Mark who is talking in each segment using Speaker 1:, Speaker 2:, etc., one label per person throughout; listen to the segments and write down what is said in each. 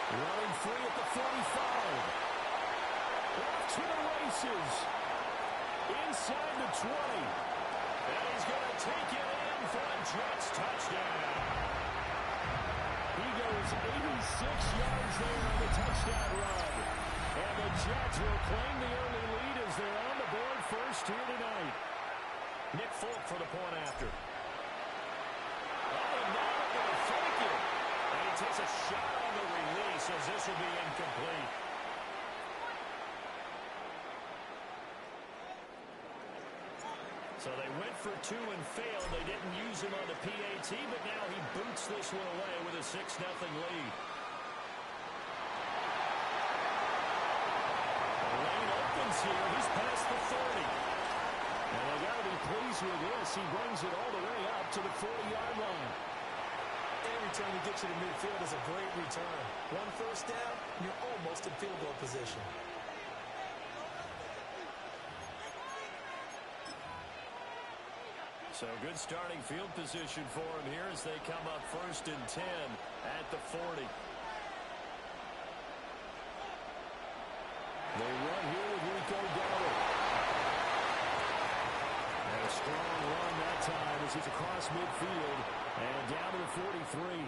Speaker 1: Running free at the 45. Off to the races. Inside the 20. And he's going to take it in for a Jets touchdown. He goes 86 yards there on the touchdown run. And the Jets will claim the early lead as they're on the board first here tonight. Nick Folk for the point after. Oh, now they're going to fake it. And he takes a shot on the release as this will be incomplete. So they went for two and failed. They didn't use him on the PAT, but now he boots this one away with a 6-0 lead. The lane opens here. He's past the 30. And they got to be pleased with this. He brings it all the way up to the 40-yard line.
Speaker 2: Any return he gets you to midfield is a great return. One first down, you're almost in field goal position.
Speaker 1: So good starting field position for him here as they come up 1st and 10 at the 40. They run here with Rico Dowdle. And a strong run that time as he's across midfield and down to the 43.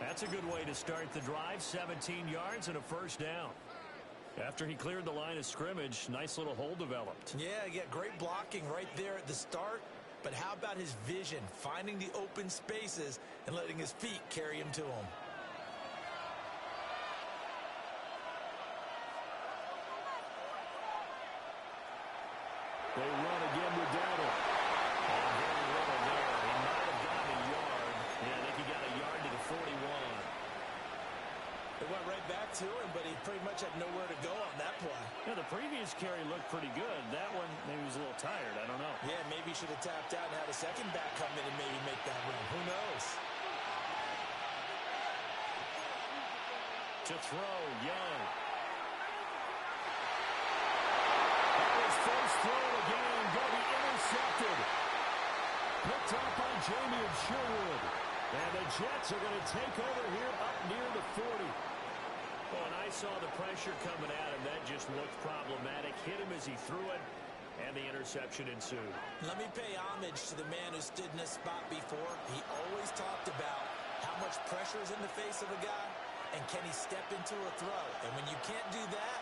Speaker 1: That's a good way to start the drive. 17 yards and a first down. After he cleared the line of scrimmage, nice little hole developed.
Speaker 2: Yeah, he got great blocking right there at the start. But how about his vision, finding the open spaces and letting his feet carry him to him?
Speaker 1: They run again with Dowdle. Very little there. He might have gotten a yard. Yeah, I think he got a yard to the 41.
Speaker 2: It went right back to him, but he pretty much had nowhere to go on that play.
Speaker 1: Yeah, the previous carry looked pretty good. That one, maybe he was a little tired. I don't know.
Speaker 2: Yeah, maybe he should have tapped out and had a second back come in and maybe make that run. Who knows?
Speaker 1: To throw, Young. That was first throw of the game. Going to be intercepted. Picked up by Jamie and Sherwood. And the Jets are going to take over here up near the 40. Oh, and I saw the pressure coming at him. That just looked problematic. Hit him as he threw it, and the interception ensued.
Speaker 2: Let me pay homage to the man who stood in this spot before. He always talked about how much pressure is in the face of a guy, and can he step into a throw. And when you can't do that,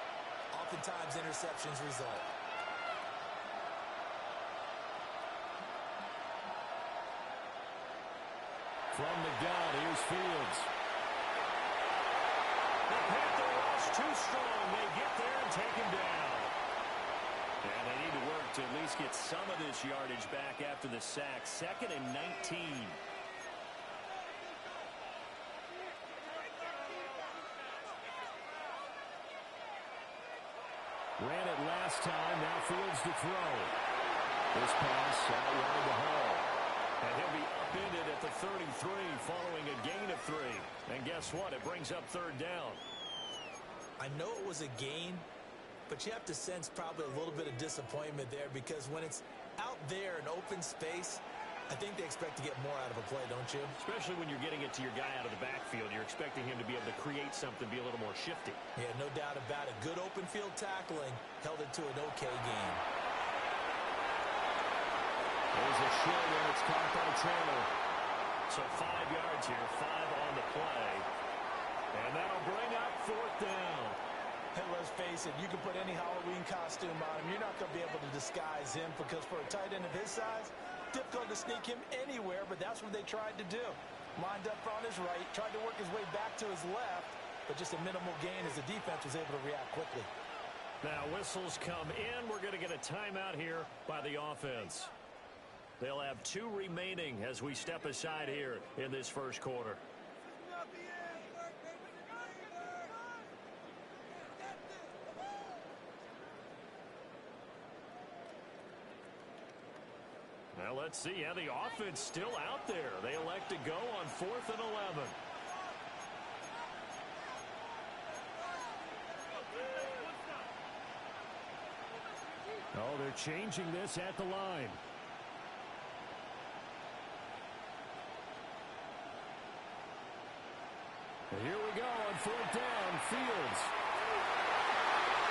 Speaker 2: oftentimes interceptions result.
Speaker 1: From the gun, here's Fields. The Panther rush too strong. They get there and take him down. And they need to work to at least get some of this yardage back after the sack. 2nd and 19. Ran it last time. Now Fields to throw. This pass out wide to Hall. And he'll be upended at the 33 following a gain of 3. And guess what? It brings up 3rd down.
Speaker 2: I know it was a gain, but you have to sense probably a little bit of disappointment there because when it's out there in open space, I think they expect to get more out of a play, don't you?
Speaker 1: Especially when you're getting it to your guy out of the backfield. You're expecting him to be able to create something, be a little more shifty.
Speaker 2: Yeah, no doubt about it. Good open field tackling held it to an okay game.
Speaker 1: There's a short one. It's caught by Taylor. So 5 yards here, 5 on the play. And that'll bring up 4th down.
Speaker 2: Hey, let's face it, you can put any Halloween costume on him. You're not going to be able to disguise him because for a tight end of his size, difficult to sneak him anywhere, but that's what they tried to do. Lined up on his right, tried to work his way back to his left, but just a minimal gain as the defense was able to react quickly.
Speaker 1: Now whistles come in. We're going to get a timeout here by the offense. They'll have 2 remaining as we step aside here in this first quarter. Now let's see. Yeah, the offense still out there. They elect to go on 4th and 11. Oh, they're changing this at the line. And here we go on fourth down. Fields.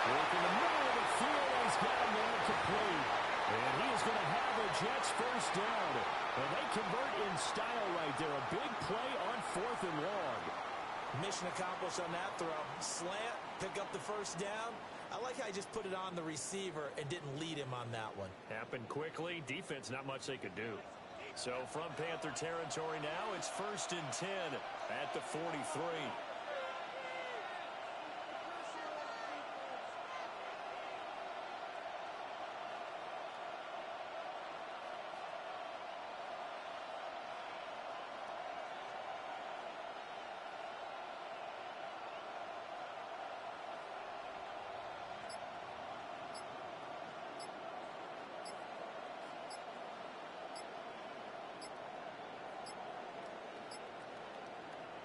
Speaker 1: Work in the middle of the field. He's got him there complete. And he is going to have the Jets first down. And they convert in style right there. A big play on fourth and long.
Speaker 2: Mission accomplished on that throw. Slant, pick up the first down. I like how he just put it on the receiver and didn't lead him on that one.
Speaker 1: Happened quickly. Defense, not much they could do. So from Panther territory now, it's 1st and 10 at the 43.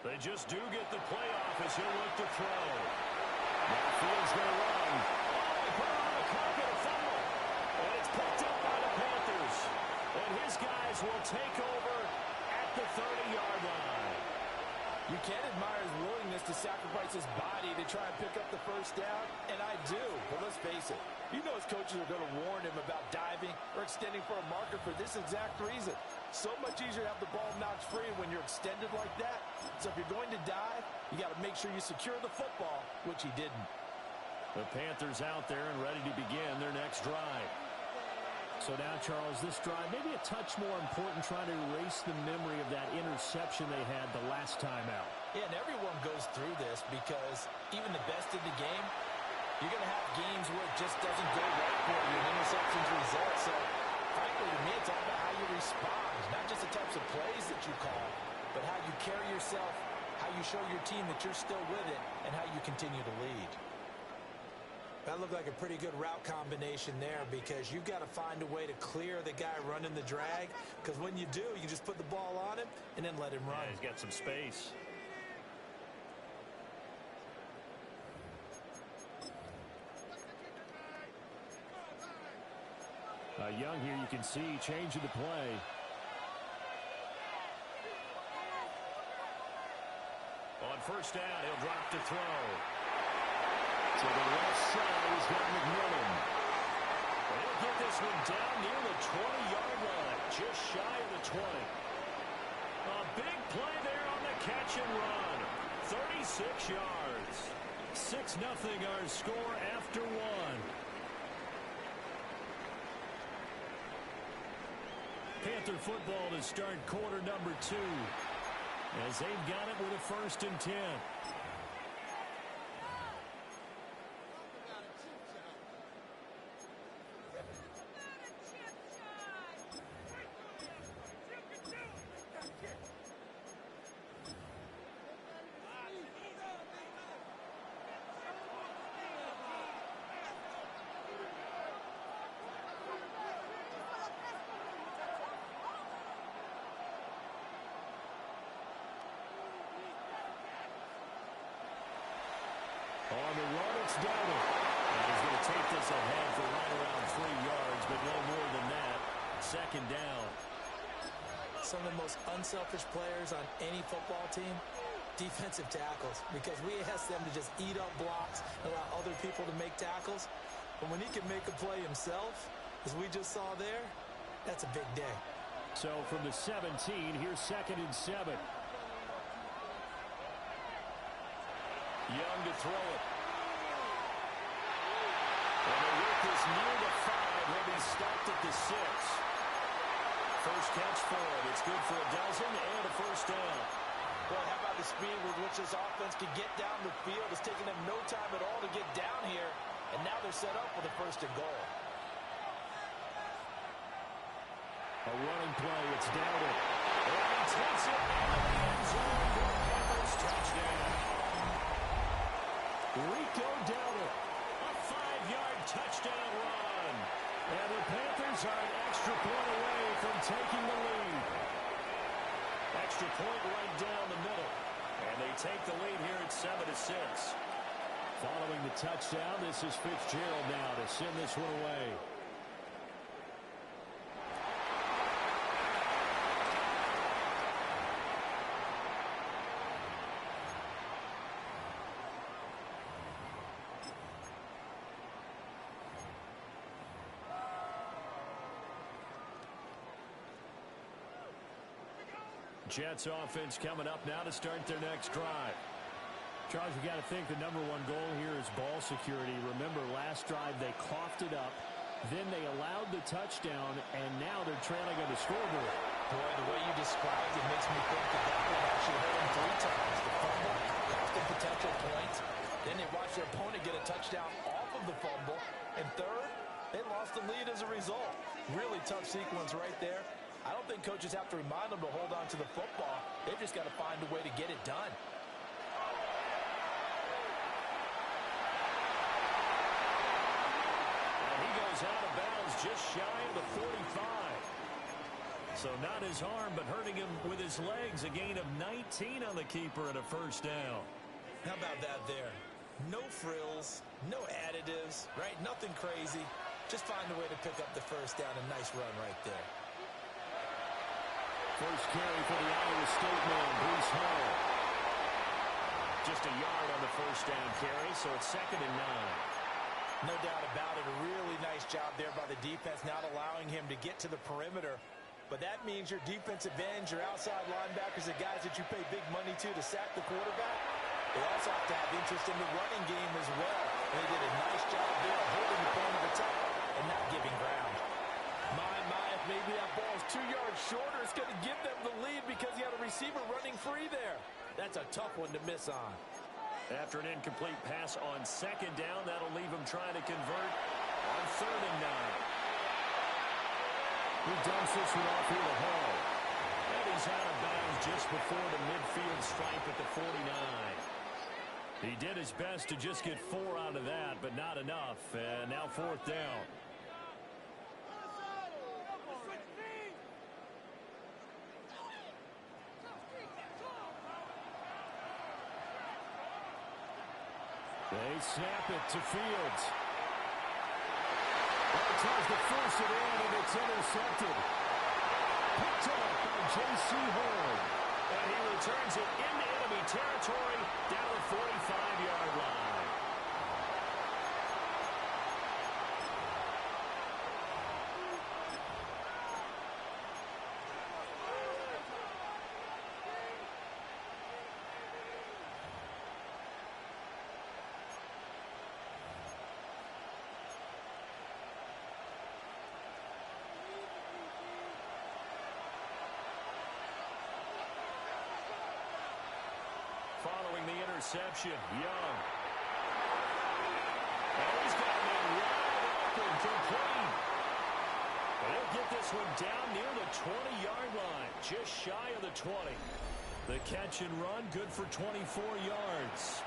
Speaker 1: They just do get the play off as he'll look to throw. Now Fields going to run. Oh, he put on a carpet, a fumble. And it's picked up by the Panthers. And his guys will take over at the 30-yard line.
Speaker 2: You can't admire his willingness to sacrifice his body to try and pick up the first down, and I do. But let's face it, you know his coaches are going to warn him about diving or extending for a marker for this exact reason. So much easier to have the ball knocked free when you're extended like that. So if you're going to dive, you got to make sure you secure the football, which he didn't.
Speaker 1: The Panthers out there and ready to begin their next drive. So now, Charles, this drive maybe a touch more important, trying to erase the memory of that interception they had the last time out.
Speaker 2: Yeah, and everyone goes through this because even the best in the game, you're going to have games where it just doesn't go right for you and interceptions result. So, frankly, to me, it's all about how you respond, not just the types of plays that you call, but how you carry yourself, how you show your team that you're still with it, and how you continue to lead. That looked like a pretty good route combination there because you've got to find a way to clear the guy running the drag, because when you do, you just put the ball on him and then let him run.
Speaker 1: Yeah, he's got some space. Young here, you can see, changing the play. On first down, he'll drop to throw. To the left side, he's got McMillan. And he'll get this one down near the 20-yard line, just shy of the 20. A big play there on the catch and run. 36 yards. 6-0 our score after one. Panther football to start quarter number 2 as they've got it with a 1st and 10. On the run, it's Dono. And he's going to take this ahead for right around 3 yards, but no more than that. 2nd down.
Speaker 2: Some of the most unselfish players on any football team, defensive tackles, because we ask them to just eat up blocks and allow other people to make tackles. But when he can make a play himself, as we just saw there, that's a big day.
Speaker 1: So from the 17, here's 2nd and 7. Young to throw it. And the work is near the 5. He'll be stopped at the 6. First catch for it. It's good for a dozen and a 1st down.
Speaker 2: Well, how about the speed with which this offense can get down the field? It's taking them no time at all to get down here. And now they're set up with a 1st and goal.
Speaker 1: A running play. It's Dono. And he takes it out of the end zone for a Panthers touchdown. Rico Dono, a 5-yard touchdown run. And the Panthers are an extra point away from taking the lead. Extra point right down the middle. And they take the lead here at 7-6. Following the touchdown, this is Fitzgerald now to send this one away. Jets offense coming up now to start their next drive.
Speaker 3: Charles, you got to think the number one goal here is ball security. Remember, last drive they coughed it up, then they allowed the touchdown, and now they're trailing on the scoreboard.
Speaker 2: Boy, the way you described it makes me think that would actually hurt them 3 times. The fumble, cost them potential points. Then they watched their opponent get a touchdown off of the fumble. And third, they lost the lead as a result. Really tough sequence right there. I don't think coaches have to remind them to hold on to the football. They've just got to find a way to get it done.
Speaker 1: And he goes out of bounds just shy of the 45. So not his arm, but hurting him with his legs. A gain of 19 on the keeper and a first down.
Speaker 2: How about that there? No frills, no additives, right? Nothing crazy. Just find a way to pick up the first down. A nice run right there.
Speaker 1: First carry for the Iowa State man, Bruce Hall. Just a yard on the first down carry, so it's 2nd and 9.
Speaker 2: No doubt about it. A really nice job there by the defense, not allowing him to get to the perimeter. But that means your defensive ends, your outside linebackers, the guys that you pay big money to sack the quarterback, they also have to have interest in the running game as well. And they did a nice job there of holding the point of attack and not giving ground.
Speaker 4: My, if maybe that ball's 2 yards shorter, it's going to give them the lead because you had a receiver running free there. That's a tough one to miss on.
Speaker 1: After an incomplete pass on 2nd down, that'll leave him trying to convert on 3rd and 9.
Speaker 3: He dumps this one off here to Hall.
Speaker 1: And he's out of bounds just before the midfield stripe at the 49. He did his best to just get 4 out of that, but not enough. And now 4th down. They snap it to Fields. Tries to force it in, and it's intercepted. Picked up by J.C. Horn. And he returns it into enemy territory down the 45-yard line. Following the interception, Young. And he's got a man wide open, complete. But he'll get this one down near the 20-yard line, just shy of the 20. The catch and run, good for 24 yards.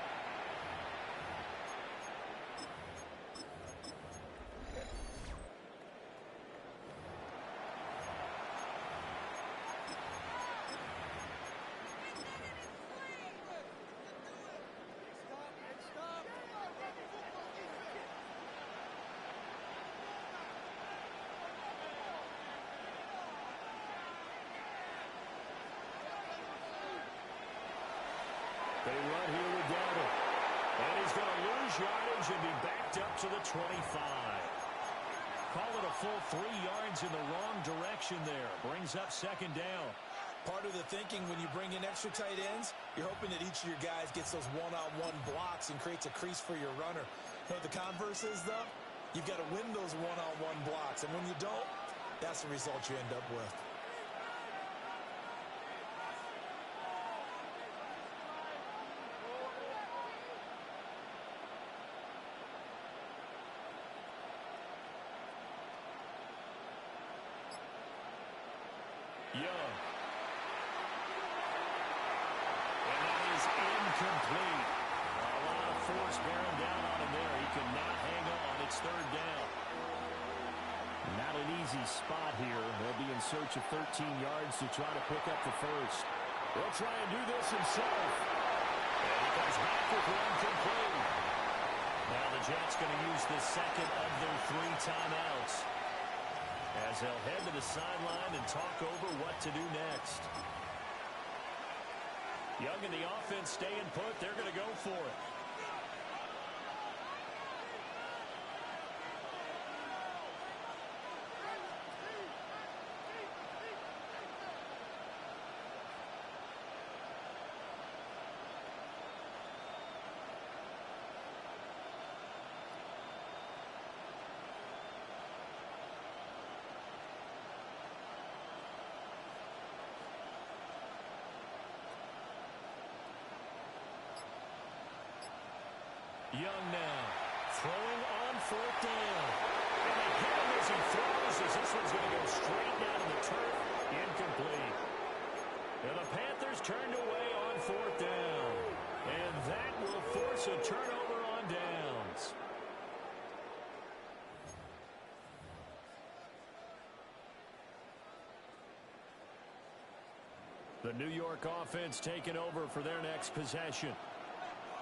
Speaker 1: They run here with Dono. And he's going to lose yardage and be backed up to the 25. Call it a full 3 yards in the wrong direction there. Brings up 2nd down.
Speaker 2: Part of the thinking when you bring in extra tight ends, you're hoping that each of your guys gets those one-on-one blocks and creates a crease for your runner. You know what the converse is, though? You've got to win those one-on-one blocks. And when you don't, that's the result you end up with.
Speaker 1: Young. And that is incomplete. A lot of force bearing down on him there. He cannot hang on. It's 3rd down.
Speaker 3: Not an easy spot here. They'll be in search of 13 yards to try to pick up the first.
Speaker 1: He'll try and do this himself. And he comes back with one complete. Now the Jets going to use the 2nd of their 3 timeouts, as they'll head to the sideline and talk over what to do next. Young and the offense staying put. They're going to go for it.
Speaker 3: Young now, throwing on 4th down. And they hit him as he throws, as this one's going to go straight down to the turf. Incomplete. And the Panthers turned away on 4th down. And that will force a turnover on downs. The New York offense taking over for their next possession.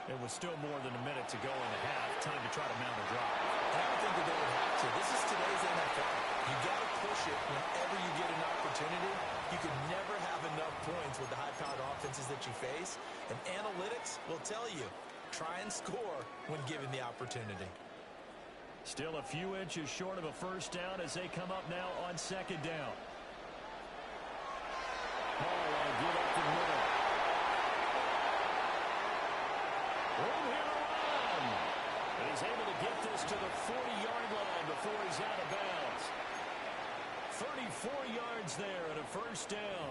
Speaker 3: It was still more than a minute to go in the half. Time to try to mount a drive.
Speaker 2: And I don't think that they would have to. This is today's NFL. You got to push it whenever you get an opportunity. You can never have enough points with the high-powered offenses that you face. And analytics will tell you, try and score when given the opportunity.
Speaker 3: Still a few inches short of a first down as they come up now on 2nd down. Ball on a give up the middle. Room here to run. And he's able to get this to the 40-yard line before he's out of bounds. 34 yards there and a first down.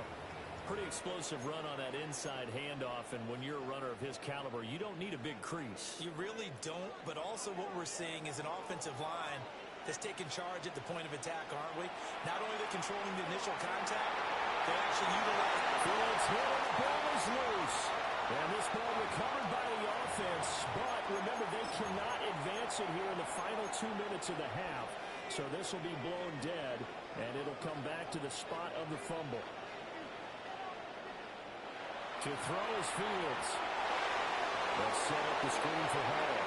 Speaker 3: Pretty explosive run on that inside handoff, and when you're a runner of his caliber, you don't need a big crease.
Speaker 2: You really don't, but also what we're seeing is an offensive line that's taking charge at the point of attack, aren't we? Not only are they controlling the initial contact, they actually utilize it.
Speaker 3: Fields hit and the ball is loose. And this ball recovered by the offense, but remember, they cannot advance it here in the final 2 minutes of the half. So this will be blown dead, and it'll come back to the spot of the fumble. To throw is Fields. They'll set up the screen for Hall.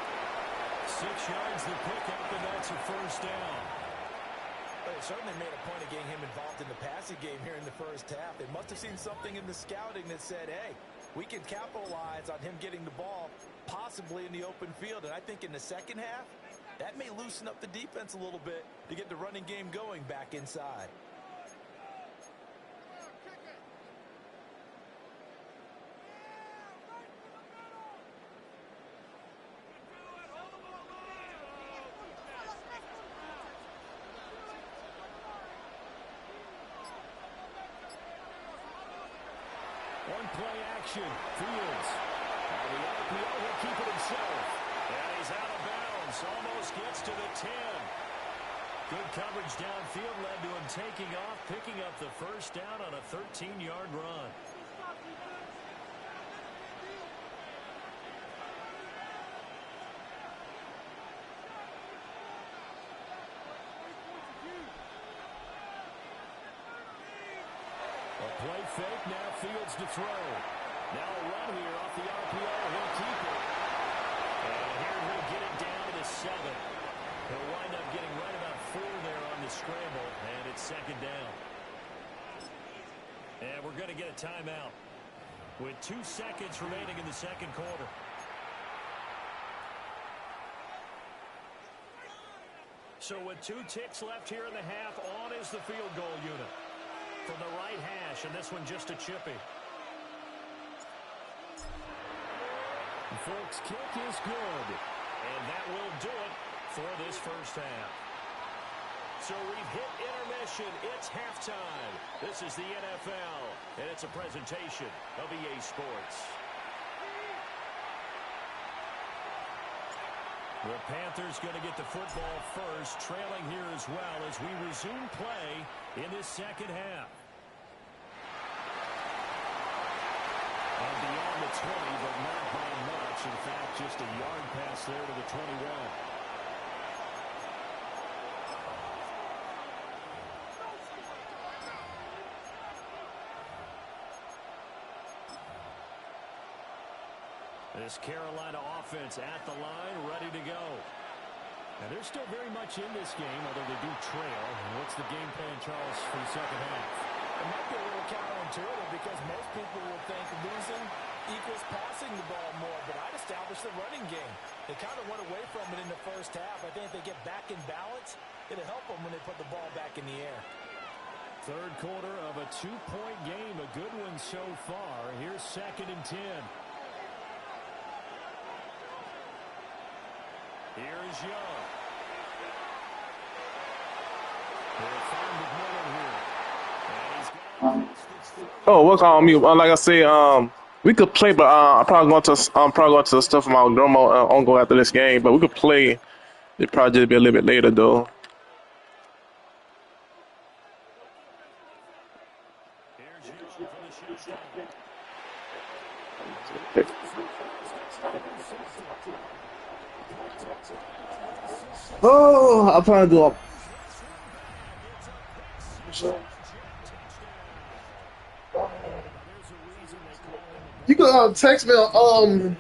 Speaker 3: 6 yards the pickup, and that's a first down.
Speaker 2: They certainly made a point of getting him involved in the passing game here in the first half. They must have seen something in the scouting that said, hey, we can capitalize on him getting the ball possibly in the open field. And I think in the second half, that may loosen up the defense a little bit to get the running game going back inside.
Speaker 3: One play action. Fields. And the RPO will keep it himself. And he's out of bounds. Almost gets to the 10. Good coverage downfield led to him taking off, picking up the first down on a 13-yard run. Play fake, now Fields to throw. Now a run here off the RPO, he'll keep it. And here he'll get it down to the 7. He'll wind up getting right about 4 there on the scramble, and it's 2nd down. And we're going to get a timeout with 2 seconds remaining in the second quarter. So with 2 ticks left here in the half, on is the field goal unit. From the right hash, and this one just a chippy. The Folks' kick is good, and that will do it for this first half. So we've hit intermission. It's halftime. This is the NFL, and it's a presentation of EA Sports. The Panthers going to get the football first, trailing here as well as we resume play in this second half. And beyond the 20, but not by much. In fact, just a yard pass there to the 21. This Carolina offense at the line, ready to go. And they're still very much in this game, although they do trail. What's the game plan, Charles, for the second half?
Speaker 2: It might be a little counterintuitive because most people will think losing equals passing the ball more, but I'd establish the running game. They kind of went away from it in the first half. I think if they get back in balance, it'll help them when they put the ball back in the air.
Speaker 3: Third quarter of a 2-point game, a good one so far. Here's 2nd and 10. Here's Young. They'll find McMillan here.
Speaker 5: Oh, what's on mute? Like I said, We could play, but I'm probably going to the stuff from my normal on go after this game. But we could play. It probably just be a little bit later though. Oh, I'm trying to do a. You can text me on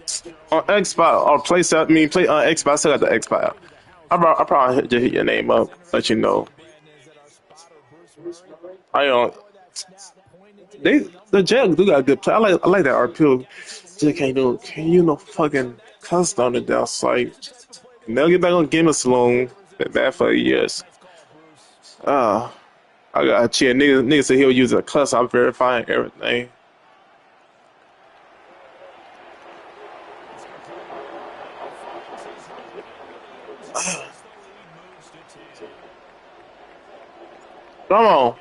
Speaker 5: Xbox or PlayStation. I mean, play on Xbox. I still got the Xbox. I probably just hit your name up, let you know. I don't. The Jags do got good play. I like that RPO. Just can't you no fucking cuss on the downside. They'll get back on Game of Sloan. Been bad for years. I got cheer. Nigga said he'll use a cuss. I'm verifying everything. Come on.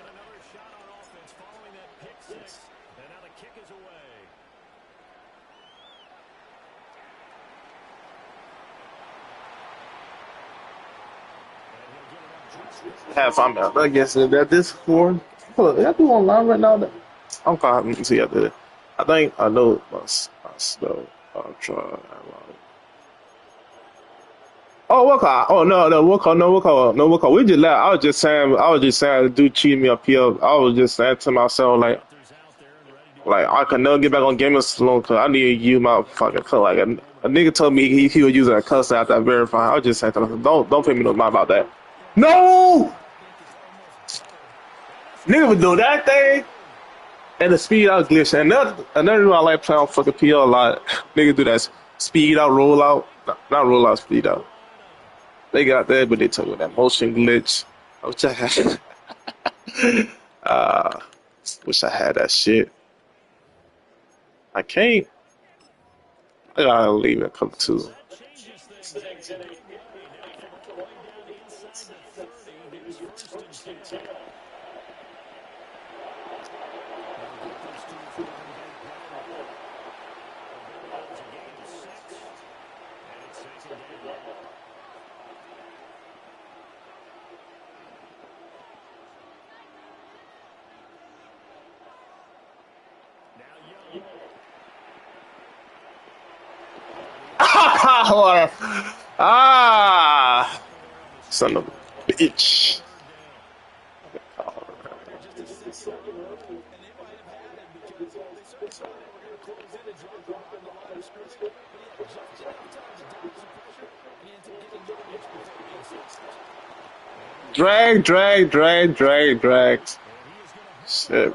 Speaker 5: Half I'm out. I guess that this for. Hold up, y'all do online right now? I'm calling. Let me see after that. I think I know my spell. I'll try. Oh, what call? Oh no, what call? No, what call? No, what call? We just laugh. I was just saying, the dude cheated me up here. I was just saying to myself, like I could never get back on Game of Sloan because I need to use my fucking cut. Like a nigga told me he was using a cuss after I verified. I was just saying to myself, don't pay me no mind about that. No, nigga would do that thing. And the speed out glitch. And another reason I like playing on fucking PL a lot. Nigga do that speed out, roll out. Not roll out, speed out. They got that, but they took with that motion glitch. Which I had. Wish I had that shit. I can't. I gotta leave it come to. Son of a bitch. Drag. Shit.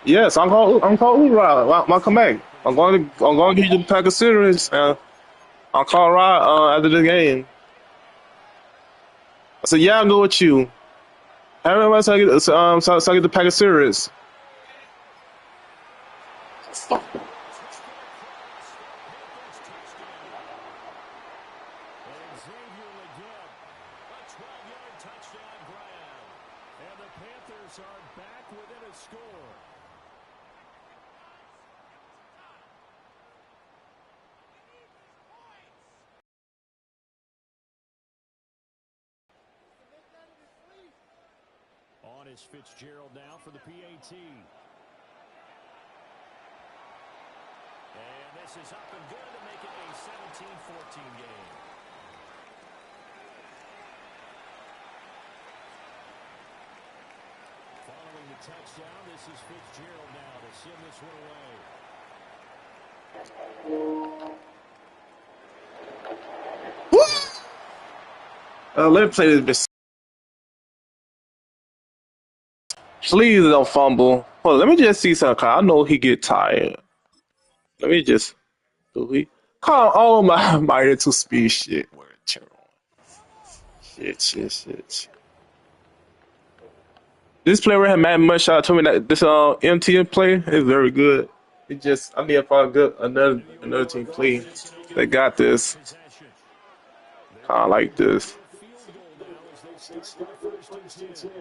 Speaker 5: Yes, I'm calling Rod. I'll come back. I'm going to give you the pack of cereals and I'll call Rod after the game. I said, yeah, I'll go with you. Have everybody so I get the pack of cereals.
Speaker 3: On is Fitzgerald now for the PAT. And this is up and good to make it a 17-14 game. Following the touchdown, this is Fitzgerald now to send this one away.
Speaker 5: Let me play this. Please don't fumble. Hold on, let me just see something. I know he get tired. Let me just. Do he? Call all my to speed shit. Shit. This player had Madden much shot told me that this MTN play is very good. It just I need to find good another team, please. They got this.
Speaker 3: Possession. They're
Speaker 5: I
Speaker 3: going to
Speaker 5: like
Speaker 3: need to
Speaker 5: this.
Speaker 3: get a field goal now as they start their 1st and 10.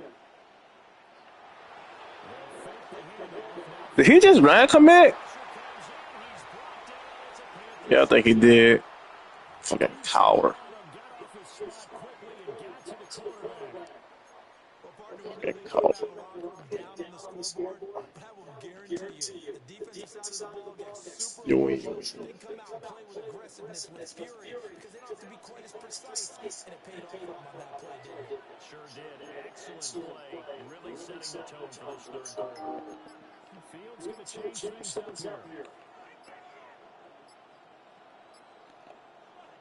Speaker 3: They'll fake the handoff now
Speaker 5: Did
Speaker 3: for
Speaker 5: he just
Speaker 3: Wentz.
Speaker 5: ran commit?
Speaker 3: Pressure comes in. He's brought down. It's a
Speaker 5: Yeah, I
Speaker 3: Panthers
Speaker 5: think he
Speaker 3: touchdown.
Speaker 5: did. Fucking
Speaker 3: Inside
Speaker 5: coward.
Speaker 3: Autumn got off his spot quickly and got to the quarterback.
Speaker 2: Well, partner, we know
Speaker 5: Fucking
Speaker 2: they came
Speaker 5: coward.
Speaker 2: out of the locker room down on the scoreboard, but I will guarantee you the defensive side of the ball gets super
Speaker 5: You win.
Speaker 2: emotional. They come out and play with aggressiveness, with fury, because they don't have to be quite as precise. And it paid off for them on that play, didn't it?
Speaker 3: Sure did. Excellent play. Really setting the tone for this 3rd quarter. Fields going to change things up here.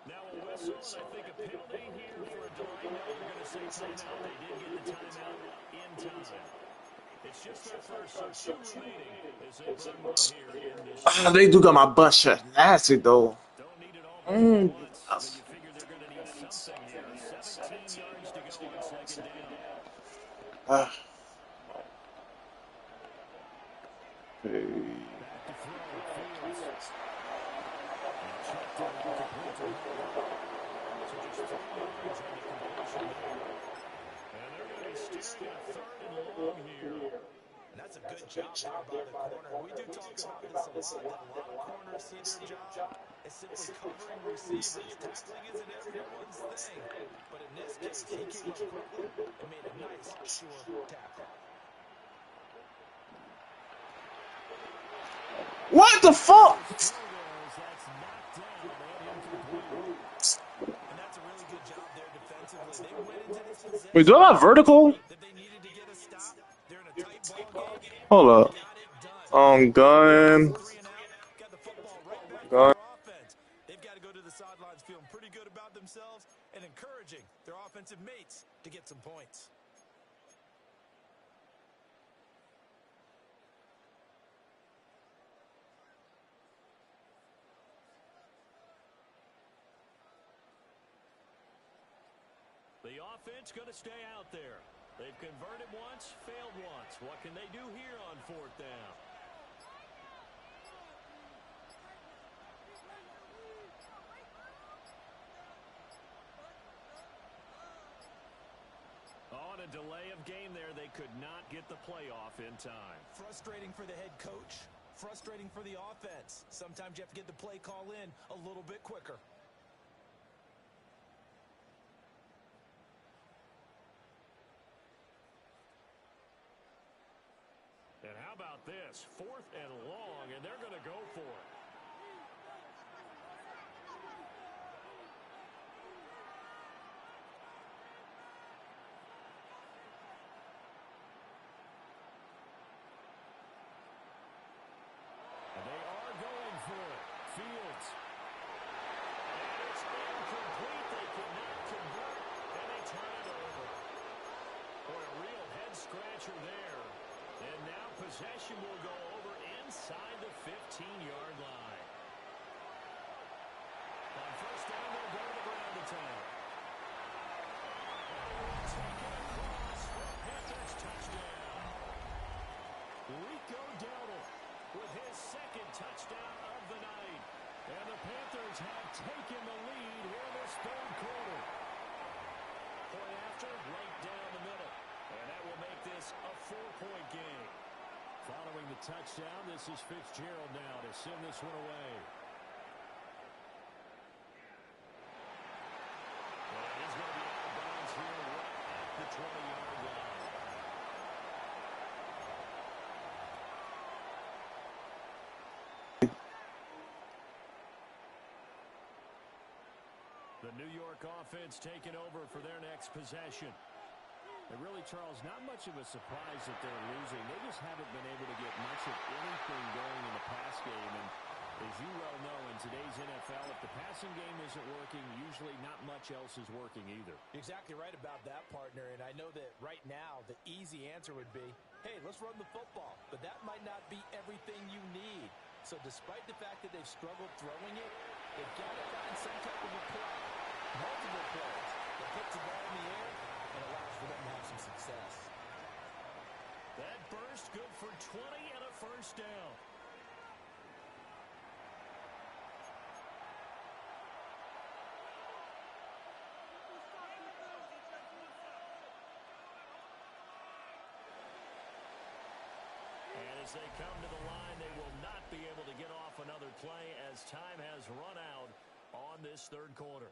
Speaker 3: Now a whistle, and I think a penalty here for a delay. No, they're going to say timeout. They did get the timeout in time. It's just their first, so 2 remaining as they run one here in this
Speaker 5: Ah,
Speaker 3: drive.
Speaker 5: they do got my butt shut nasty though.
Speaker 3: Don't need it all back at once, but you figure they're going to need something here. 17 yards to go on 2nd down.
Speaker 5: Ah,
Speaker 3: Back to throw, Fields. And checked in incomplete to Howard. So just 3 yards on the completion there. And they're going to be staring at 3rd and long here.
Speaker 2: And that's a good job there by the corner. We do talk about this a lot, that a lot of corners see their job as simply covering receivers. Tackling isn't everyone's thing. But in this case, he came up quickly and made a nice, sure tackle.
Speaker 5: what the fuck?
Speaker 3: That's knocked down and incomplete.
Speaker 2: And that's a really good job there defensively. They went into this possession
Speaker 5: Wait, do I have vertical?
Speaker 2: that they needed to get a stop. They're in a tight ball game.
Speaker 5: Hold
Speaker 2: They
Speaker 5: up.
Speaker 2: got it done.
Speaker 5: Gun.
Speaker 2: 3 and out. Got the football right back to
Speaker 5: Gun.
Speaker 2: their offense. They've got to go to the sidelines feeling pretty good about themselves and encouraging their offensive mates to get some points.
Speaker 3: The offense going to stay out there. They've converted once, failed once. What can they do here on 4th down? On a delay of game there, they could not get the playoff in time.
Speaker 2: Frustrating for the head coach. Frustrating for the offense. Sometimes you have to get the play call in a little bit quicker.
Speaker 3: And how about this? 4th and long, and they're going to go for it. And they are going for it. Fields. And it's incomplete. They could not convert, and they turn it over. Boy, a real head-scratcher there. And now possession will go over inside the 15-yard line. On 1st down, they'll go to the ground attack. Taken across for a Panthers touchdown. Rico Dowdle with his 2nd touchdown of the night. And the Panthers have taken the lead here in this 3rd quarter. Point after, right down the middle. And that will make this a 4-point game. Following the touchdown, this is Fitzgerald now to send this one away. And he's going to be out of bounds here right at the 20-yard line. The New York offense taking over for their next possession. And really, Charles, not much of a surprise that they're losing. They just haven't been able to get much of anything going in the pass game. And as you well know, in today's NFL, if the passing game isn't working, usually not much else is working either.
Speaker 2: You're exactly right about that, partner. And I know that right now the easy answer would be, hey, let's run the football. But that might not be everything you need. So despite the fact that they've struggled throwing it, they've got to find some type of a play. Multiple plays that puts the ball in the air and allows for them to have some success.
Speaker 3: That burst good for 20 and a 1st down. As they come to the line, they will not be able to get off another play as time has run out on this third quarter.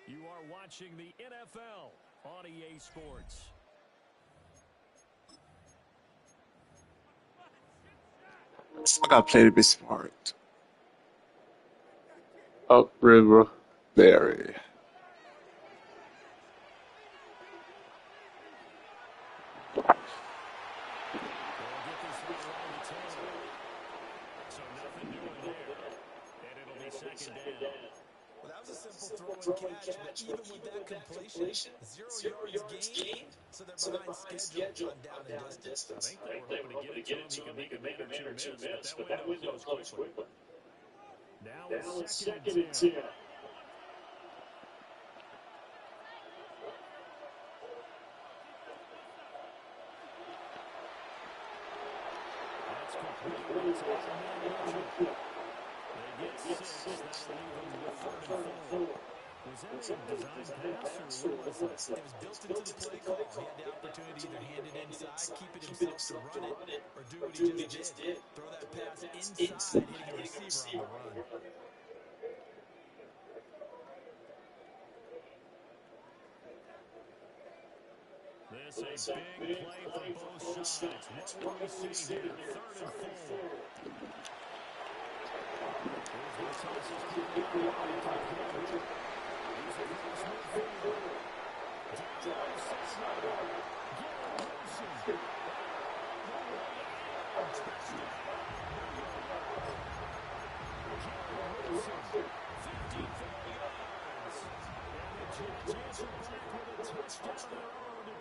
Speaker 3: You are watching the NFL on EA Sports.
Speaker 5: I gotta play to be smart. Upriver Berry.
Speaker 3: So nothing doing there. And it'll be second down.
Speaker 2: Well, that was a simple throw and catch, but even with that completion, 0 yards gained, so they're behind schedule on down and distance.
Speaker 3: I think they were hoping to get it to him. He can make a man or two miss, but that window closed quickly. Now it's second and 10. That's completely they get 6. That'll leave them with 3rd and 4. Was that a design pass, or what was that?
Speaker 2: It was built into the play call. He had the opportunity to either hand it inside, keep it himself to run it, or do what he just did. Throw that pass inside, hitting a receiver on the run.
Speaker 3: This a big play for both sides. What do we see here? 3rd and 4. Here's the tosses coming out.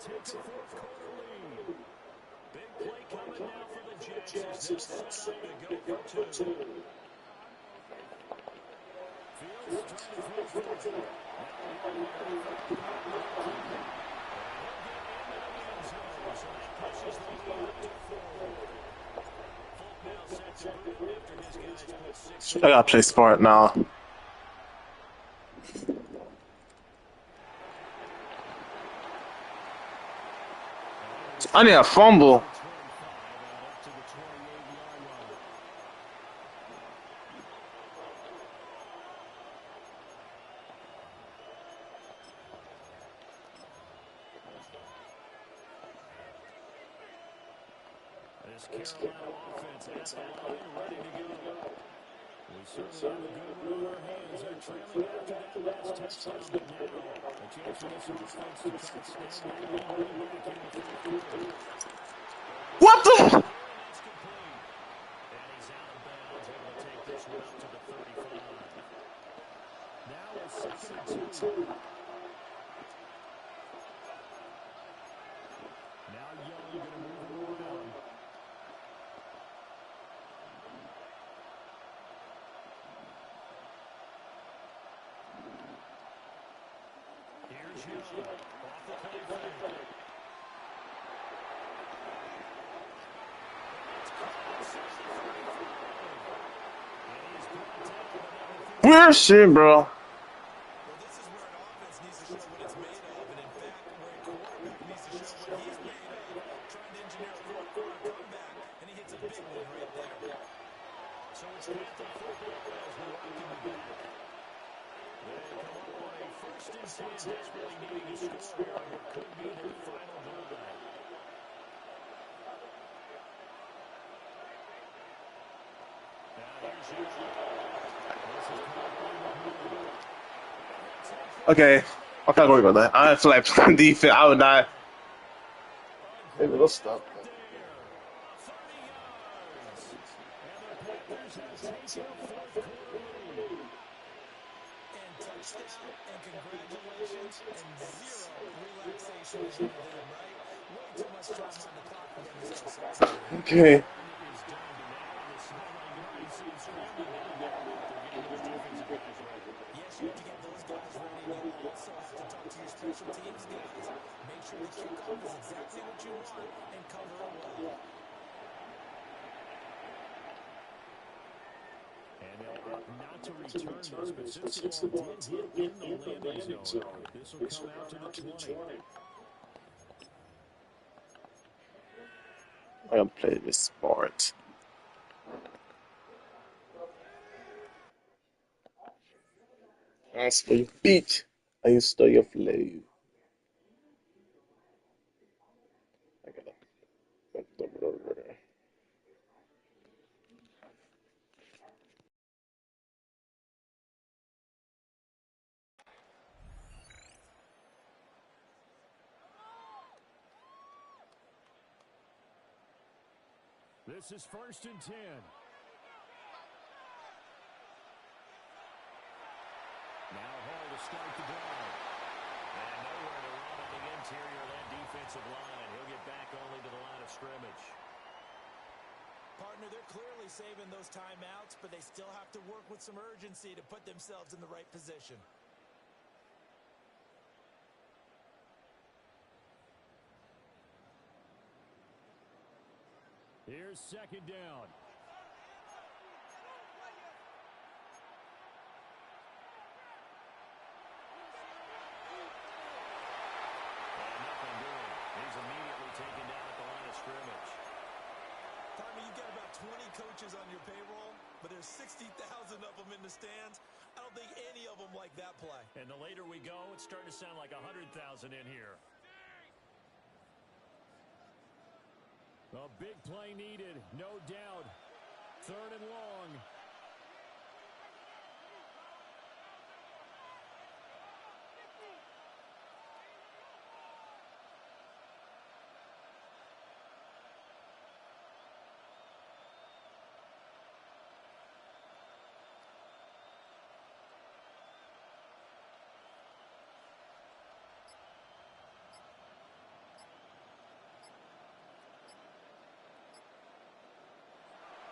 Speaker 3: Take a fourth quarter lead. Big play coming now for the Jets. They'll set to go for 2. Fields trying to throw for 2.
Speaker 5: I gotta play smart now. I need a fumble.
Speaker 3: This Carolina offense at the line, ready to go. We certainly have a good one on our hands. They're trailing after that last touchdown, but now a chance for this offense to try to snag that lead right back in the fourth quarter.
Speaker 5: What the?
Speaker 3: And he's out of bounds, able to take this one up to the 35. Now it's 2nd and 2. Now Young going to move him around. Here's Young off the play fake.
Speaker 5: Weird shit, bro.
Speaker 2: Well, this is where an offense needs to show what it's made of, and in fact, where a quarterback needs to show what he's made of, trying to engineer a fourth quarter comeback, and he hits a big one right there.
Speaker 3: So it's Panther football as we welcome you back. They come up on a 1st and 10, desperately needing a score here on what could be their final drive. Now here's Young.
Speaker 5: Okay. I can't worry about that. I feel like playing defense. I would not. Maybe we'll stop. Okay.
Speaker 2: Yes, you have to get those guys ready. You also have to talk to your special teams guys. Make sure the kickoff is exactly what you want and cover it well.
Speaker 3: And they'll opt not to return this, but since the ball did hit in the landing zone, this will come out to the 20.
Speaker 5: I gotta play this smart. I stole your beat. I stole your flow. I gotta put them over there.
Speaker 3: This is 1st and 10. Now Hall to start the drive. And nowhere to run on the interior of that defensive line. He'll get back only to the line of scrimmage.
Speaker 2: Partner, they're clearly saving those timeouts, but they still have to work with some urgency to put themselves in the right position.
Speaker 3: Here's 2nd down. Nothing doing. He's immediately taken down at the line of scrimmage.
Speaker 2: Partner, you've got about 20 coaches on your payroll, but there's 60,000 of them in the stands. I don't think any of them like that play.
Speaker 3: And the later we go, it's starting to sound like 100,000 in here. A big play needed, no doubt. 3rd and long.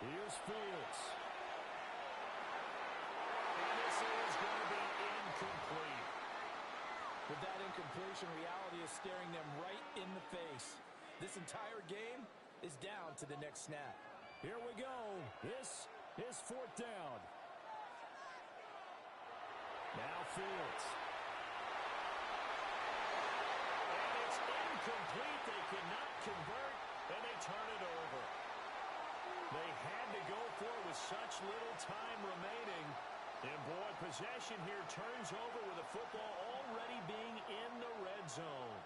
Speaker 3: Here's Fields. And this is going to be incomplete.
Speaker 2: With that incompletion, reality is staring them right in the face. This entire game is down to the next snap.
Speaker 3: Here we go. This is 4th down. Now Fields. And it's incomplete. They cannot convert, and they turn it over. They had to go for it with such little time remaining. And, boy, possession here turns over with the football already being in the red zone.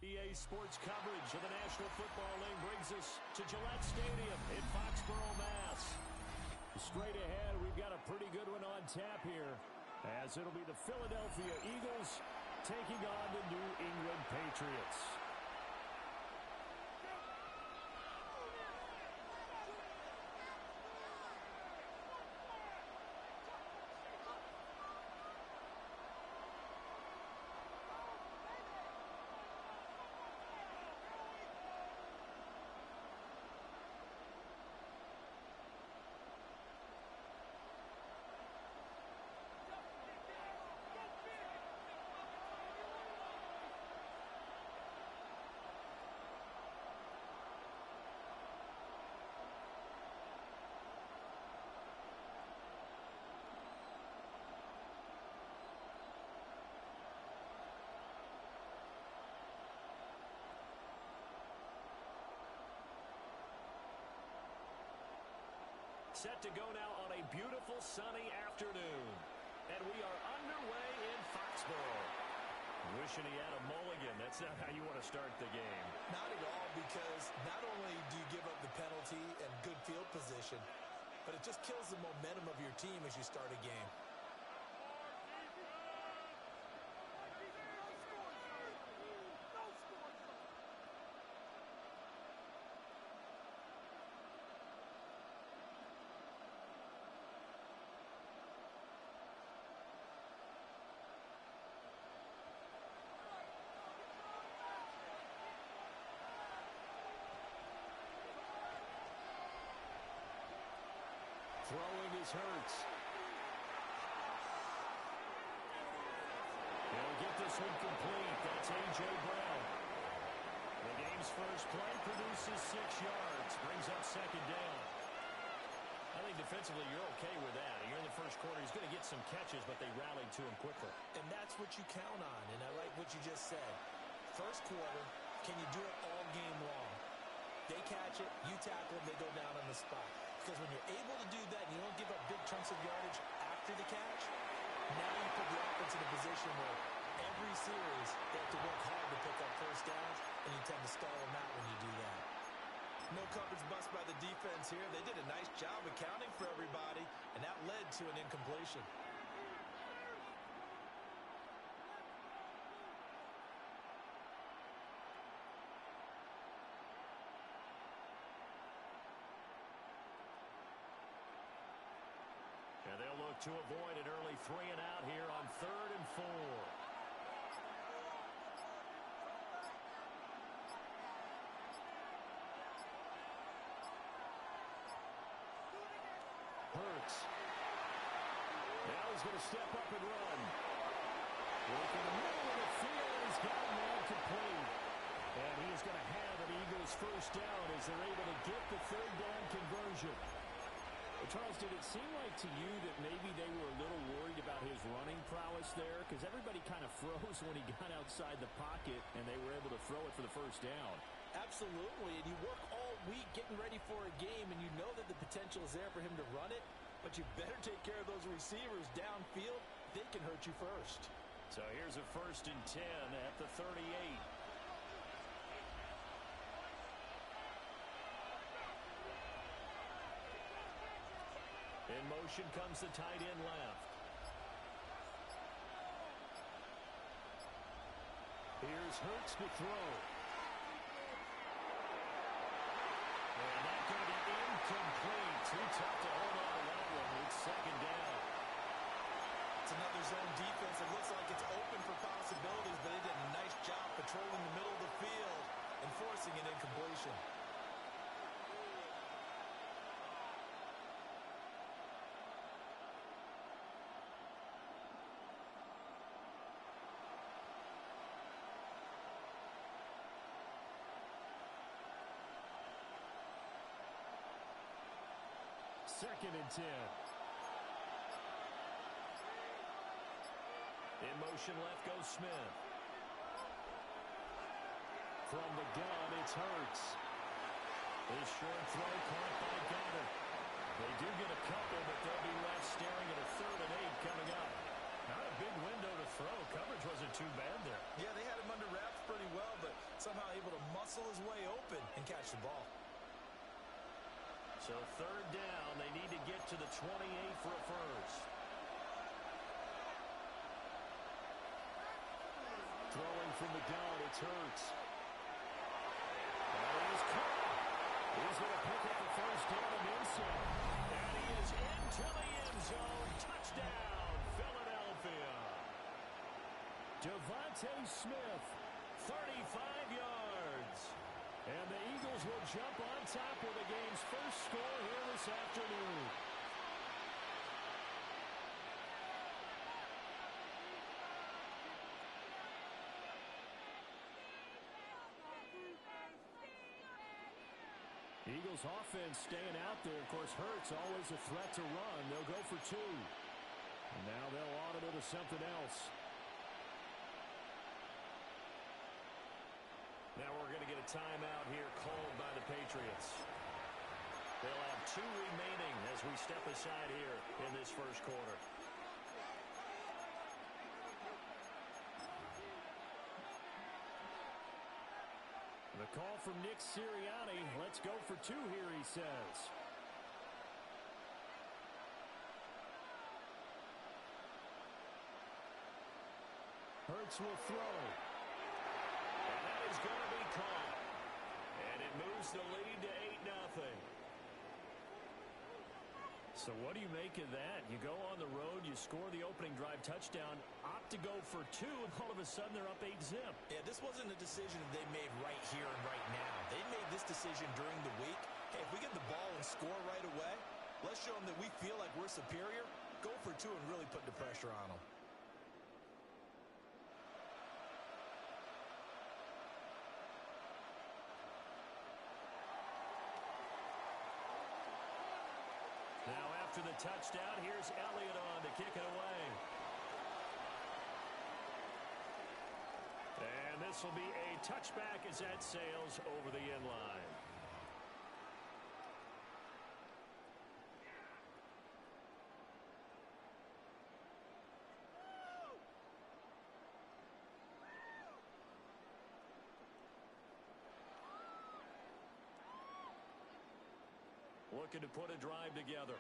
Speaker 3: EA Sports coverage of the National Football League brings us to Gillette Stadium in Foxborough, Mass. Straight ahead, we've got a pretty good one on tap here, as it'll be the Philadelphia Eagles taking on the New England Patriots. Set to go now on a beautiful sunny afternoon. And we are underway in Foxborough. Wishing he had a mulligan. That's not how you want to start the game.
Speaker 2: Not at all, because not only do you give up the penalty and good field position, but it just kills the momentum of your team as you start a game.
Speaker 3: Throwing is Hurts. He'll get this one complete. That's A.J. Brown. The game's first play produces 6 yards. Brings up second down. I think defensively you're okay with that. You're in the first quarter. He's going to get some catches, but they rallied to him quickly.
Speaker 2: And that's what you count on, and I like what you just said. First quarter, can you do it all game long? They catch it, you tackle them, they go down on the spot. Because when you're able to do that and you don't give up big chunks of yardage after the catch, now you put the offense in a position where every series they have to work hard to pick up first downs, and you tend to stall them out when you do that. No coverage bust by the defense here. They did a nice job accounting for everybody, and that led to an incompletion.
Speaker 3: And they'll look to avoid an early 3-and-out here on 3rd and 4. Hurts. Now he's going to step up and run. Working the middle of the field, he's got him there complete. And he is going to have an Eagles first down as they're able to get the 3rd down conversion. Well, Charles, did it seem like to you that maybe they were a little worried about his running prowess there? Because everybody kind of froze when he got outside the pocket, and they were able to throw it for the first down.
Speaker 2: Absolutely, and you work all week getting ready for a game, and you know that the potential is there for him to run it, but you better take care of those receivers downfield. They can hurt you first.
Speaker 3: So here's a 1st and 10 at the 38. In motion comes the tight end left. Here's Hurts to throw. And that's going to be incomplete. Too tough to hold on to that one. It's 2nd down.
Speaker 2: It's another zone defense. It looks like it's open for possibilities, but they did a nice job patrolling the middle of the field and forcing an incompletion.
Speaker 3: Second and 10. In motion left goes Smith. From the gun, it's Hurts. His short throw caught by Goddard. They do get a couple, but they'll be left staring at a 3rd and 8 coming up. Not a big window to throw. Coverage wasn't too bad there.
Speaker 2: Yeah, they had him under wraps pretty well, but touch the ball.
Speaker 3: So third down, they need to get to the 28 for a first.
Speaker 1: Throwing from the gun, it's Hurts. That is caught. He's going to pick up the first down and inside. And he is into the end zone. Touchdown, Philadelphia. Devontae Smith, 35 yards. And the Eagles will jump on top with the game's first score here this afternoon. Eagles offense staying out there. Of course, Hurts always a threat to run. They'll go for two. And now they'll audible to something else. Now we're going to get a timeout here called by the Patriots. They'll have two remaining as we step aside here in this first quarter. The call from Nick Sirianni. Let's go for two here, he says. Hurts will throw. And that is going to be caught. And it moves the lead to 8-0. So what do you make of that? You go on the road, you score the opening drive touchdown, opt to go for two, and all of a sudden they're up 8-0.
Speaker 2: Yeah, this wasn't a decision they made right here and right now. They made this decision during the week. Hey, if we get the ball and score right away, let's show them that we feel like we're superior. Go for two and really put the pressure on them.
Speaker 3: Now after the touchdown, here's Elliott on to kick it away. And this will be a touchback as that sails over the end line. Looking to put a drive together.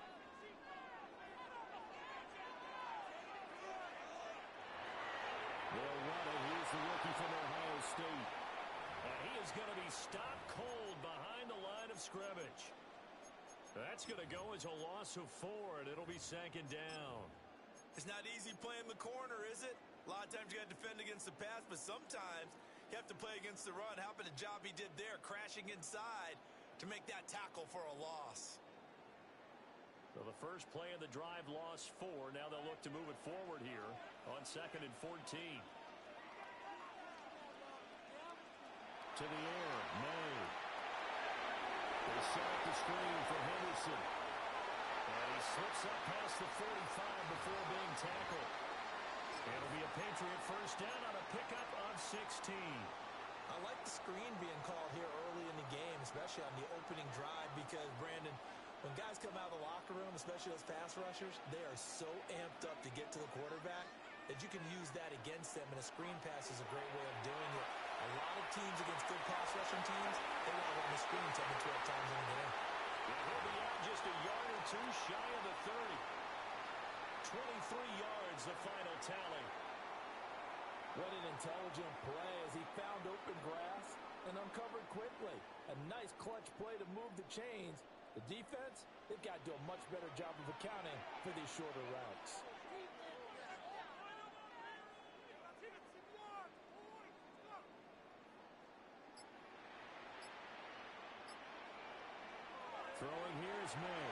Speaker 3: They'll run it. Here's the rookie from Ohio State. And he is going to be stopped cold behind the line of scrimmage. That's going to go as a loss of 4, and it'll be second down.
Speaker 2: It's not easy playing the corner, is it? A lot of times you got to defend against the pass, but sometimes you have to play against the run. How about the job he did there, crashing inside to make that tackle for a loss?
Speaker 3: So the first play of the drive lost 4. Now they'll look to move it forward here on 2nd and 14. To the air, May. They set up the screen for Henderson. And he slips up past the 45 before being tackled. It'll be a Patriot first down on a pickup of 16.
Speaker 2: I like the screen being called here early in the game, especially on the opening drive, because, Brandon, when guys come out of the locker room, especially those pass rushers, they are so amped up to get to the quarterback that you can use that against them, and a screen pass is a great way of doing it. A lot of teams against good pass rushing teams, they want to run the screen 10 to 12 times in a game.
Speaker 3: And he'll be out just a yard or two shy of the 30. 23 yards, the final tally.
Speaker 4: What an intelligent play as he found open grass and uncovered quickly. A nice clutch play to move the chains. The defense, they've got to do a much better job of accounting for these shorter routes.
Speaker 3: Throwing here is May.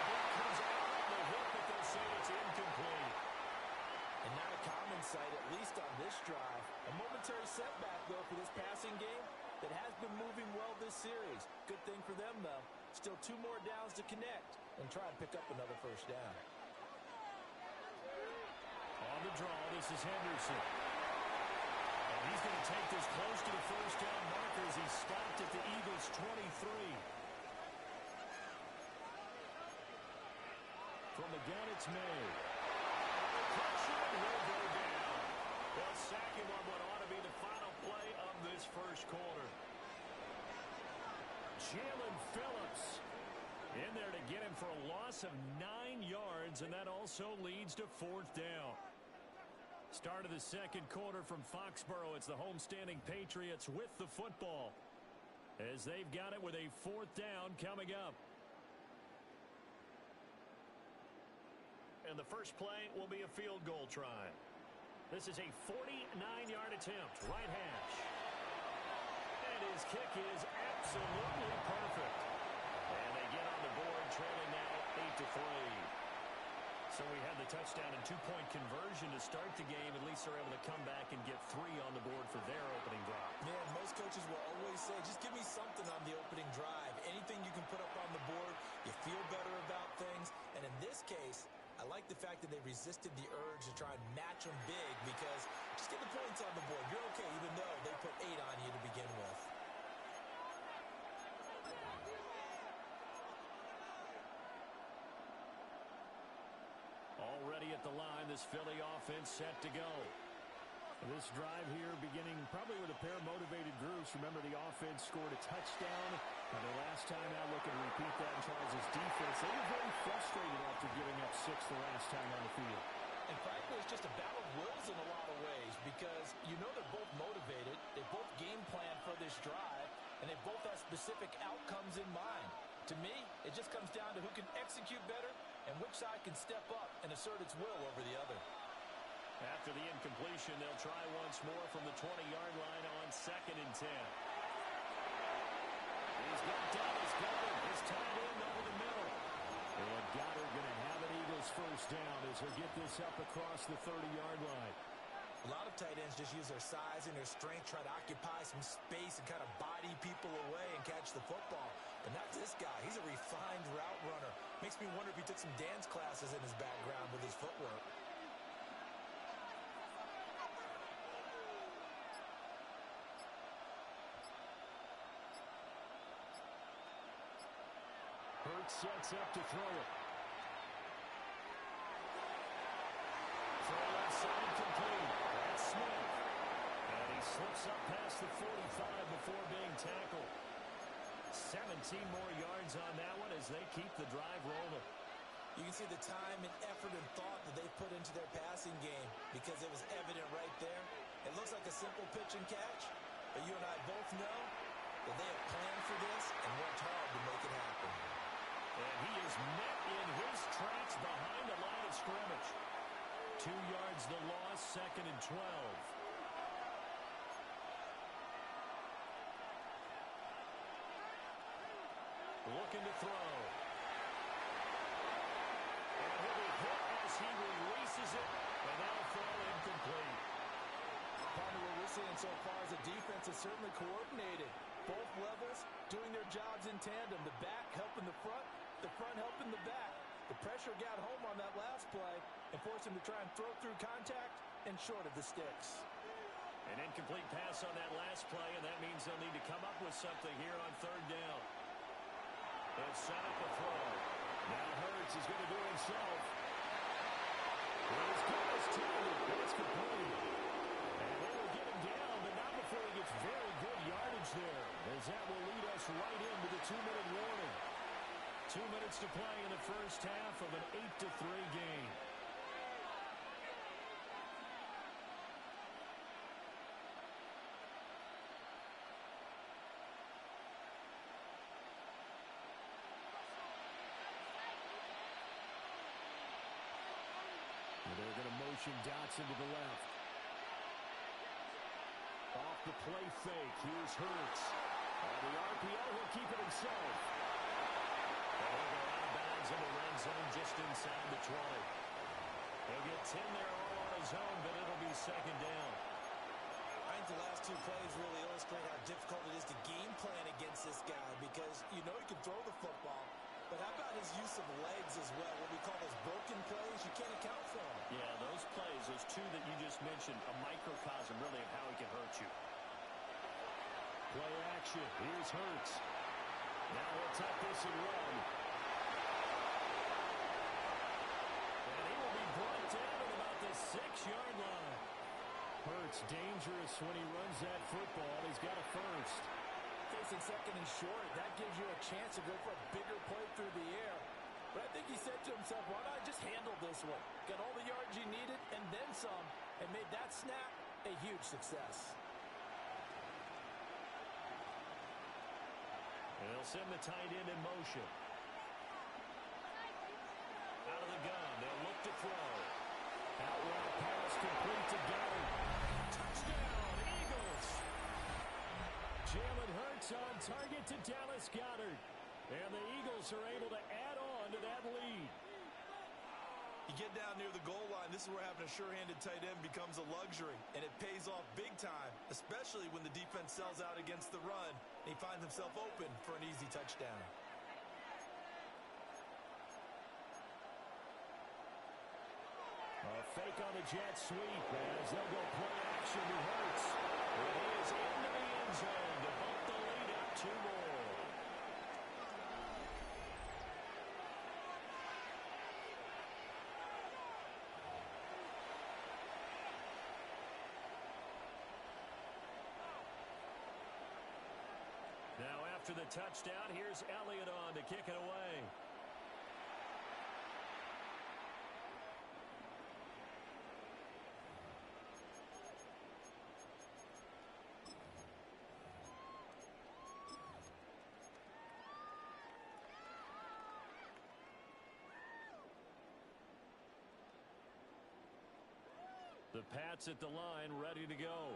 Speaker 3: That comes out on the hip, but they'll say it's incomplete.
Speaker 2: And not a common sight, at least on this drive. A momentary setback, though, for this passing game that has been moving well this series. Good thing for them, though. Still 2 more downs to connect and try and pick up another first down.
Speaker 3: On the draw, this is Henderson. And he's going to take this close to the first down marker as he's stopped at the Eagles' 23. From the gun, it's May. Pressure, and he'll go down. They'll sack him on what ought to be the final play of this first quarter. Jalen Phillips in there to get him for a loss of 9 yards, and that also leads to 4th down. Start of the second quarter from Foxborough. It's the homestanding Patriots with the football as they've got it with a 4th down coming up. And the first play will be a field goal try. This is a 49-yard attempt, right hash. And his kick is absolutely perfect. And they get on the board, trailing now 8-3. So we had the touchdown and 2-point conversion to start the game. At least they're able to come back and get 3 on the board for their opening drive.
Speaker 2: Man, most coaches will always say, just give me something on the opening drive. Anything you can put up on the board, you feel better about things. And in this case, I like the fact that they resisted the urge to try and match them big, because just get the points on the board. You're okay, even though they put 8 on you to begin with.
Speaker 3: Already at the line, this Philly offense set to go. This drive here beginning probably with a pair of motivated groups. Remember, the offense scored a touchdown. Their last time out, looking to repeat that in Charles' defense. They were very frustrated after giving up 6 the last time on the field.
Speaker 2: And frankly, it's just a battle of wills in a lot of ways, because you know they're both motivated. They both game plan for this drive, and they both have specific outcomes in mind. To me, it just comes down to who can execute better and which side can step up and assert its will over the other.
Speaker 3: After the incompletion, they'll try once more from the 20-yard line on 2nd and 10. He's got Dallas covered. His tight end over the middle. And Goddard going to have an Eagles first down as he'll get this up across the 30-yard line.
Speaker 2: A lot of tight ends just use their size and their strength, try to occupy some space and kind of body people away and catch the football. But not this guy. He's a refined route runner. Makes me wonder if he took some dance classes in his background with his footwork.
Speaker 3: Hurts sets up to throw it. Throw left side complete. That's Smith. And he slips up past the 45 before being tackled. 17 more yards on that one as they keep the drive rolling.
Speaker 2: You can see the time and effort and thought that they put into their passing game, because it was evident right there. It looks like a simple pitch and catch, but you and I both know that they have planned for this and worked hard to make it happen.
Speaker 3: And he is met in his tracks behind the line of scrimmage. 2 yards the loss, 2nd and 12. Looking to throw. And he'll be hit as he releases it, and that'll fall incomplete.
Speaker 2: Part of what we're seeing so far is the defense is certainly coordinated. Both levels doing their jobs in tandem. The back helping the front helping the back. The pressure got home on that last play and forced him to try and throw through contact and short of the sticks.
Speaker 3: An incomplete pass on that last play, and that means they'll need to come up with something here on 3rd down. They'll set up a throw. Now Hurts is going to do it himself. Here's Thomas Taylor. It's complete. And they will get him down, but not before he gets very good yardage there, as that will lead us right into the 2-minute warning. 2 minutes to play in the first half of an 8-3 game. And they're going to motion Dotson to the left. Off the play fake. Here's Hurts. On the RPO, he'll keep it himself. And he'll go out of bounds in the red zone just inside the 20. He'll get 10 there all on his own, but it'll be 2nd down.
Speaker 2: I think the last 2 plays really illustrate how difficult it is to game plan against this guy, because you know he can throw the football, but how about his use of legs as well? What we call those broken plays, you can't account for them.
Speaker 3: Yeah, those plays, those 2 that you just mentioned, a microcosm really of how he can hurt you. Play action. Here's Hurts. Now he'll tuck this and run. And he will be brought down at about the 6-yard line. Hurts dangerous when he runs that football. He's got a first.
Speaker 2: They
Speaker 4: facing second and short. That gives you a chance to go for a bigger play through the air. But I think he said to himself, why not just handle this one? Got all the yards you needed and then some, and made that snap a huge success.
Speaker 3: They'll send the tight end in motion. Out of the gun, they'll look to throw. Outright pass complete to Goddard. Touchdown, Eagles! Jalen Hurts on target to Dallas Goddard. And the Eagles are able to add on to that lead.
Speaker 2: You get down near the goal line, this is where having a sure-handed tight end becomes a luxury, and it pays off big time, especially when the defense sells out against the run, and he finds himself open for an easy touchdown.
Speaker 3: A fake on the jet sweep as they'll go play action to Hurts. It is into the end zone to bump the lead up 2 more. Now after the touchdown, here's Elliott on to kick it away. The Pats at the line, ready to go.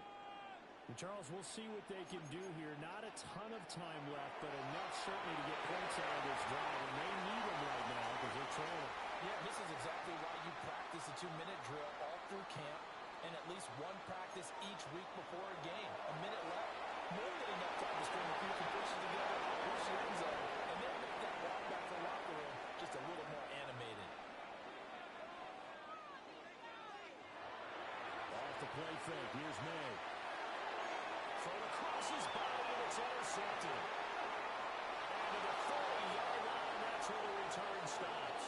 Speaker 1: Charles, we'll see what they can do here. Not a ton of time left, but enough certainly to get points out of this drive, and they need them right now because they're trailing.
Speaker 4: Yeah, this is exactly why you practice a 2-minute drill all through camp and at least one practice each week before a game. A minute left, more than enough time to string a few completions together, reach the end zone, and then make that walk back to the locker room just a little more animated.
Speaker 3: Off the play fake, here's May. Thrown across his body, and it's intercepted. And to the 40-yard line, that's where the return stops.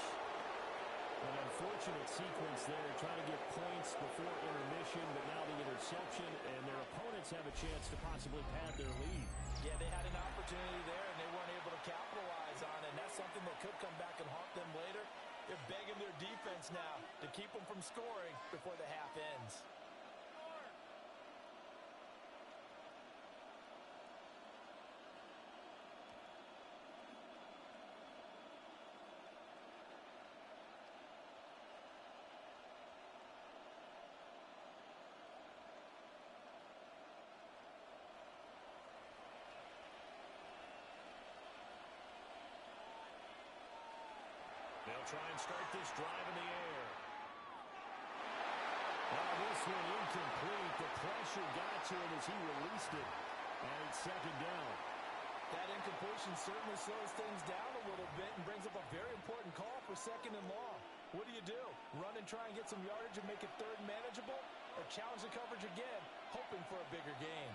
Speaker 3: An unfortunate sequence there, trying to get points before intermission, but now the interception, and their opponents have a chance to possibly pad their lead.
Speaker 4: Yeah, they had an opportunity there, and they weren't able to capitalize on it, and that's something that could come back and haunt them later. They're begging their defense now to keep them from scoring before the half ends.
Speaker 3: They'll try and start this drive in the air. Now this one incomplete. The pressure got to him as he released it. And it's second down.
Speaker 4: That incompletion certainly slows things down a little bit and brings up a very important call for second and long. What do? Run and try and get some yardage and make it third manageable? Or challenge the coverage again, hoping for a bigger gain?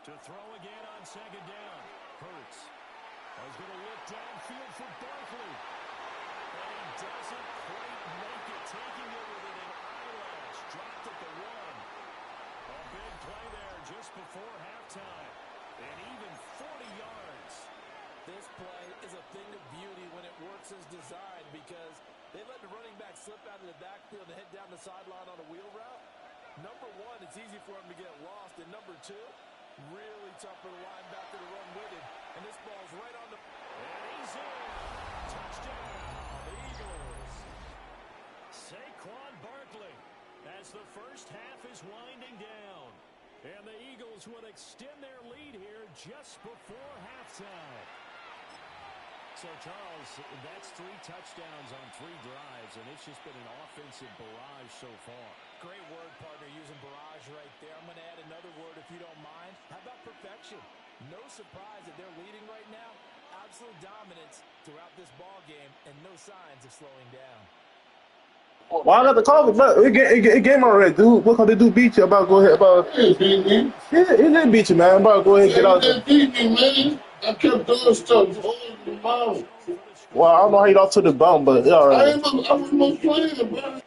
Speaker 3: To throw again on second down. Hurts. He's going to look downfield for Barkley. And he doesn't quite make it. Taking it with an eyelash. Dropped at the 1. A big play there just before halftime. And even 40 yards.
Speaker 4: This play is a thing of beauty when it works as designed because they let the running back slip out of the backfield and head down the sideline on a wheel route. Number 1, it's easy for him to get lost. And number 2, really tough for the linebacker to run with him. And this ball's right on the...
Speaker 3: And he's in. Touchdown, Eagles. Saquon Barkley as the first half is winding down. And the Eagles will extend their lead here just before halftime. So, Charles, that's 3 touchdowns on 3 drives, and it's just been an offensive barrage so far.
Speaker 4: Great word, partner, using barrage right there. I'm going to add another word if you don't mind. How about perfection? No surprise that they're leading right now. Absolute dominance throughout this ball game and no signs of slowing down.
Speaker 5: Well, I got the call, but it game already, dude. What can they do? Beat you? About go ahead, about yeah, it didn't beat you, man. About go ahead, get out there.
Speaker 6: Beat me, man. I kept doing stuff.
Speaker 5: Well, I don't know how you got to the bum, but yeah, all right.
Speaker 6: I was playing, bro.